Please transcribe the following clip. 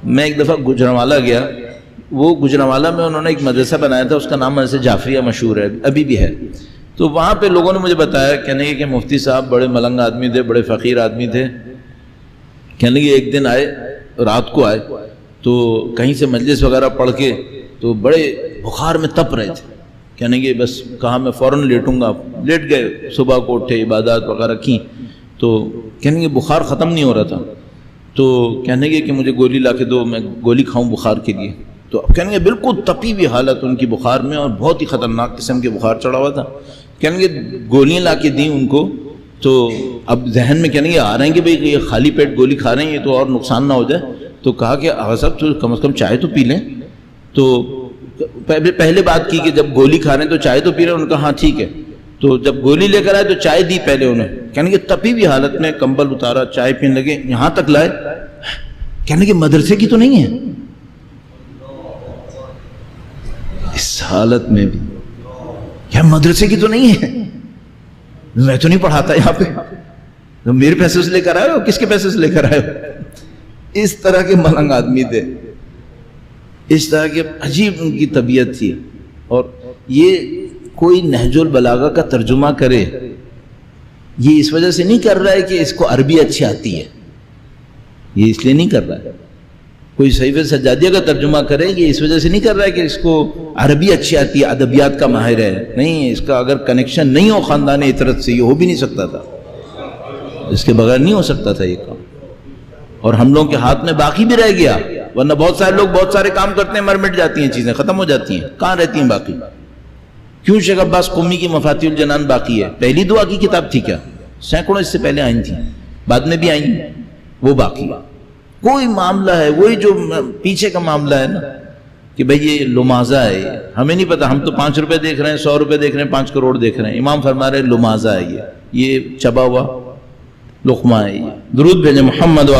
میں ایک دفعہ گجرانوالہ گیا، وہ گجرانوالہ میں انہوں نے ایک مدرسہ بنایا تھا، اس کا نام مدرسہ جعفریہ مشہور ہے، ابھی بھی ہے. تو وہاں پہ لوگوں نے مجھے بتایا، کہنے لگے کہ مفتی صاحب بڑے ملنگ آدمی تھے، بڑے فقیر آدمی تھے. کہنے لگے ایک دن آئے، رات کو آئے تو کہیں سے مجلس وغیرہ پڑھ کے تو بڑے بخار میں تپ رہے تھے. کہنے لگے بس کہا میں فوراً لیٹوں گا. لیٹ گئے، صبح کو اٹھے، عبادات وغیرہ کی، تو کہنے لگے بخار ختم نہیں ہو رہا تھا. تو کہنے لگے کہ مجھے گولی لا کے دو، میں گولی کھاؤں بخار کے لیے. تو کہنے لگے بالکل تپی ہوئی حالت ان کی بخار میں، اور بہت ہی خطرناک قسم کے بخار چڑھا ہوا تھا. کہنے لگے گولیاں لا کے دیں ان کو. تو اب ذہن میں کہنے لگے آ رہے ہیں کہ بھئی یہ خالی پیٹ گولی کھا رہے ہیں، یہ تو اور نقصان نہ ہو جائے. تو کہا کہ آغا صاحب تو کم از کم چائے تو پی لیں. تو پہلے بات کی کہ جب گولی کھا رہے ہیں تو چائے تو پی رہے ہیں. انہوں نے کہا ہاں ٹھیک ہے. تو جب گولی لے کر آئے تو چائے دی پہلے انہیں. کہنے کہ تپی ہوئی حالت میں کمبل اتارا، چائے پینے لگے، یہاں تک لائے. کہنے کہ مدرسے کی تو نہیں ہے. اس حالت میں بھی کیا مدرسے کی تو نہیں ہے؟ میں تو نہیں پڑھاتا یہاں پہ. میرے پیسے سے لے کر آئے ہو؟ کس کے پیسے سے لے کر آئے ہو؟ اس طرح کے ملنگ آدمی تھے، اس طرح کے عجیب ان کی طبیعت تھی. اور یہ کوئی نہج البلاغہ کا ترجمہ کرے، یہ اس وجہ سے نہیں کر رہا ہے کہ اس کو عربی اچھی آتی ہے، یہ اس لیے نہیں کر رہا ہے. کوئی صحیفہ سجادیہ کا ترجمہ کرے، یہ اس وجہ سے نہیں کر رہا ہے کہ اس کو عربی اچھی آتی ہے، ادبیات کا ماہر ہے. نہیں، اس کا اگر کنیکشن نہیں ہو خاندان اطرت سے، یہ ہو بھی نہیں سکتا تھا. اس کے بغیر نہیں ہو سکتا تھا یہ کام. اور ہم لوگوں کے ہاتھ میں باقی بھی رہ گیا، ورنہ بہت سارے لوگ بہت سارے کام کرتے ہیں، مر مٹ جاتی ہیں چیزیں، ختم ہو جاتی ہیں. کہاں رہتی ہیں باقی؟ کیوں شیخ عباس قمی کی مفاتیح الجنان باقی ہے؟ پہلی دعا کی کتاب تھی کیا؟ سینکڑوں اس سے پہلے آئی تھیں، بعد میں بھی آئیں، وہ باقی. کوئی معاملہ ہے وہی جو پیچھے کا معاملہ ہے نا، کہ بھئی یہ لمازہ ہے، ہمیں نہیں پتا. ہم تو 5 روپے دیکھ رہے ہیں، 100 روپے دیکھ رہے ہیں، 5 کروڑ دیکھ رہے ہیں. امام فرما رہے لمازہ ہے، یہ چبا ہوا لقمہ ہے. درود بھیجیں محمد